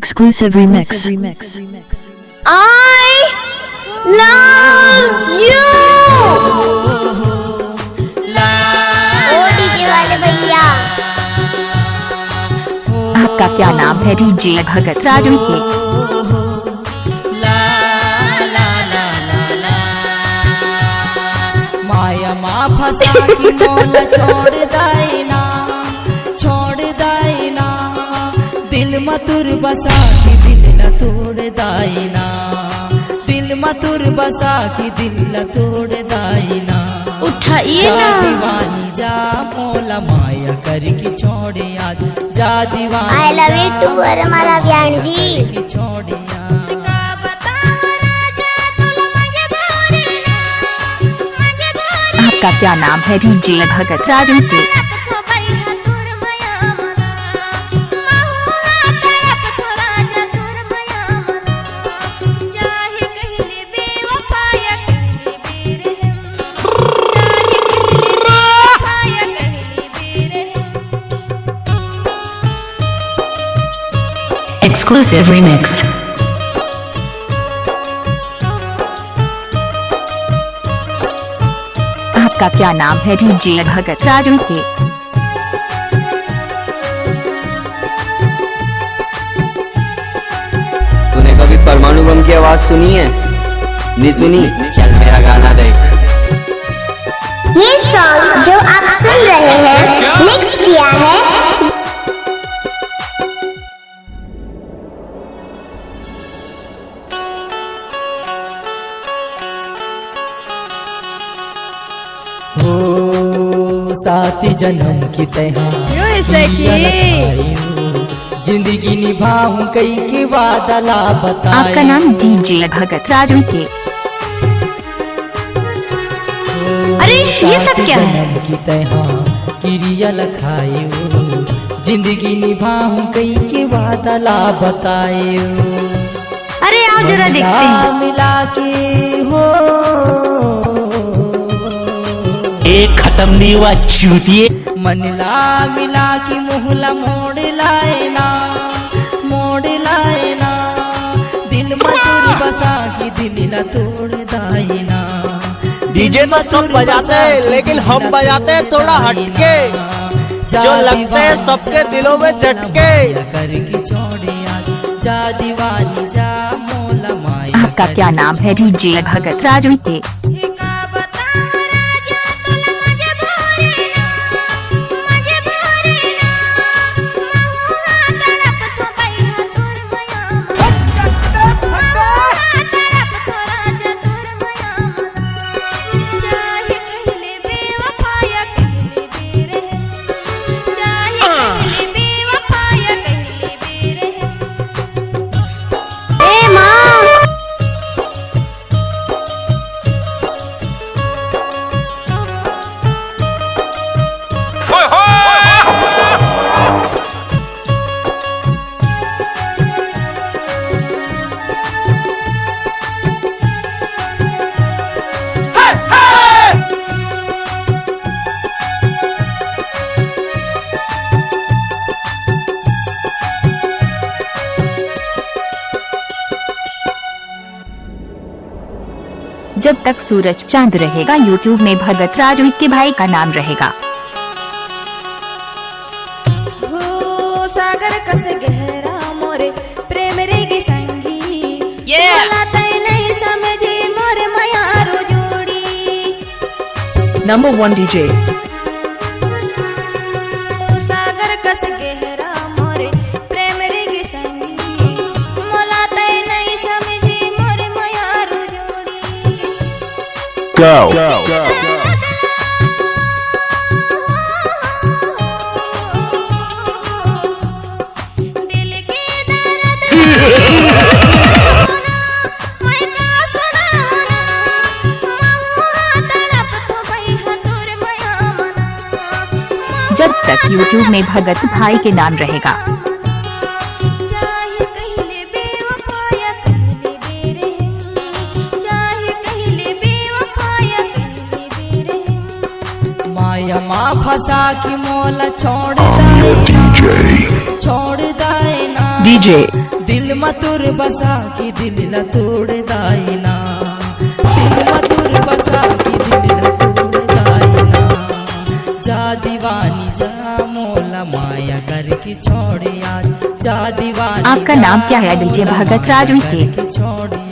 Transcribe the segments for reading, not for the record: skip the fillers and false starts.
Exclusive remix. I love you. ओ DJ वाले भैया, आपका क्या नाम है? डीजे भगत राजू के। माया माँ फंसा की मोल छोड़ दाइना, छोड़ दाइना, दिल मधुर बसा की दिल न तोड़ दाइना, दिल मधुर बसा की दिल न तोड़ दाइना। उठाइए ना दीवानी जा मोला माया करके छोड़े आज, जा दीवानी आई लव यू टू हमारा बयान जी। की छोड़े आपका क्या नाम है? डीजे भगत राजू के। Exclusive remix. आपका क्या नाम है? डीजे भगत राजू के। तूने कभी परमाणु बम की आवाज सुनी है? नहीं सुनी? चल मेरा गाना देख। ये सॉन्ग जो आप सुन रहे हैं मिक्स किया है साथी जन्म की तरह जिंदगी निभाऊं कई के वादा ला बताए। आपका नाम डीजे भगत राजू के। अरे ये सब क्या है? जन्म की तरह क्रिया लखाए, जिंदगी निभाऊं कई के वादा ला बताए। अरे आओ जरा देखते हैं। मिला के हो एक खत्म नहीं हुआ चूतिए। मनला मिला की मोहला मोड़ लाएना, मोड़ लाएना, दिल मधुर बसा की दिल न तोड़ दाइना। डीजे तो सब बजाते हैं लेकिन हम बजाते हैं थोड़ा हटके, जो लगते हैं सबके दिलों में चटके। करके छोड़े आज जा दीवानी जा मोला माया। आपका क्या नाम है? डीजे भगत राजू के। जब तक सूरज चांद रहेगा यूट्यूब में भगत राजू के भाई का नाम रहेगा। सागर कस गहरा मोरे प्रेम रेगी संगी, नहीं समझी मोरे मयारो जोड़ी। Number 1 DJ. सागर कस गहरा मोरे प्रेम रेगी संगी, मोला तय नहीं समझी मोरे मयारो जोड़ी। Go. दिल की दर्द मैं का सुनाना, तड़प तो भई हतुर मया मना। जब तक यूट्यूब में भगत भाई के नाम रहेगा। चाहे कहले बेवफाया कहले बेरहम, चाहे कहले बेवफाया कहले बेरहम। माया माँ फंसा की मोला छोड़ दाइना, छोड़ दाइना। DJ दिल मतुर बसा की दिल न तोड़ दाइना, दिल मतुर बसा की दिल न तोड़ दाइना। जा दीवानी जा मोला माया करके छोड़े आज, जा दीवानी। आपका नाम क्या है डीजे भगत राज उइके? छोड़े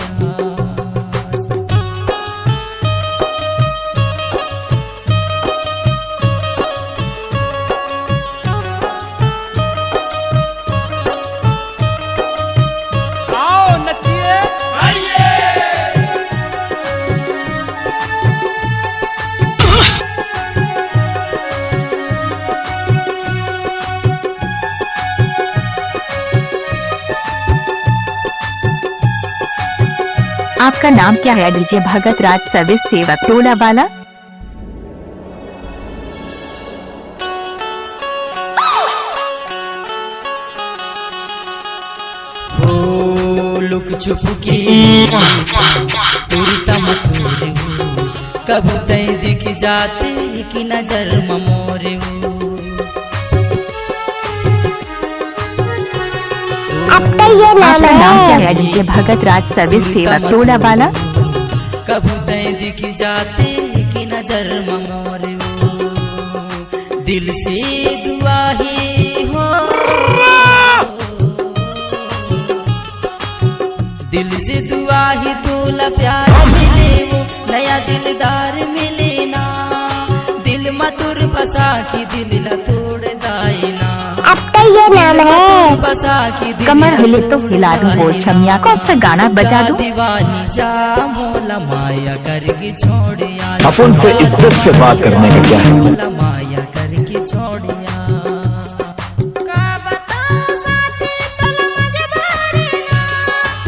आपका नाम क्या है डीजे भगत राज सर्विस सेवक टोला वाला? हो लुक छुप के सुरता मतोरे हो, कब तय दिख जाते कि नजर ममोरे हो। आपका नाम क्या है डीजे भगत राज सर्विस सेवक टोला वाला? कब तय दिख जाते कि नजर ममोरे हो। दिल से दुआ ही हो, दिल से दुआ ही तोला प्यार मिले वो, नया दिलदार मिले ना। दिल मतुर बसा की दिल न तोड़ दाइना, ये नाम है बसा की दिल कमर हिले तो हिला दूं बोल छमिया, कौन सा गाना बजा दूं? दीवानी जा मोला माया करके छोड़िया, अपन से इज्जत से बात करने का क्या है? मोला माया करके छोड़िया।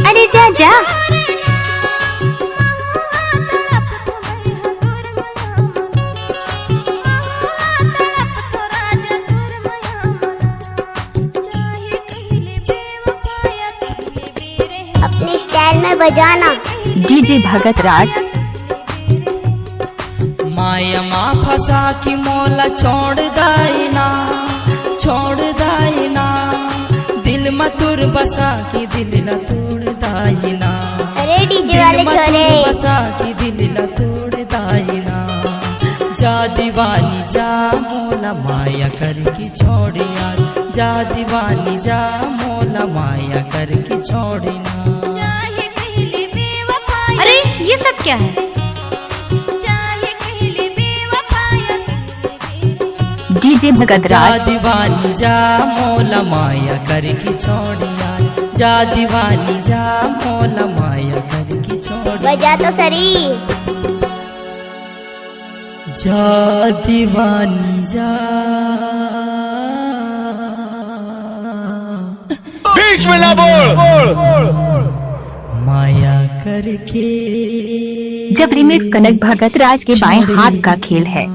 अरे जा जा। अपने स्टाइल में बजाना। डीजे भगत राज। माया माँ फंसा की मोला छोड़ दाइना, छोड़ दाइना। दिल मतुर बसा की दिल न तोड़ दाइना, अरे डीजे वाले छोरे बसा की दिल न तोड़ दाइना। जा दीवानी जा मोला माया करके छोड़िया, जा दीवानी जा मोला माया करके छोड़िना। अरे ये सब क्या है? डीजे भगत जा राज। दीवानी जा मोला माया करके छोड़िया, जा दीवानी जा मोला माया करके छोड़िया। बजा तो सरी। जा दीवानी जा। बीच में ना बोल। माया करके। जब रिमिक्स कनक भगत राज के बाएं हाथ का खेल है।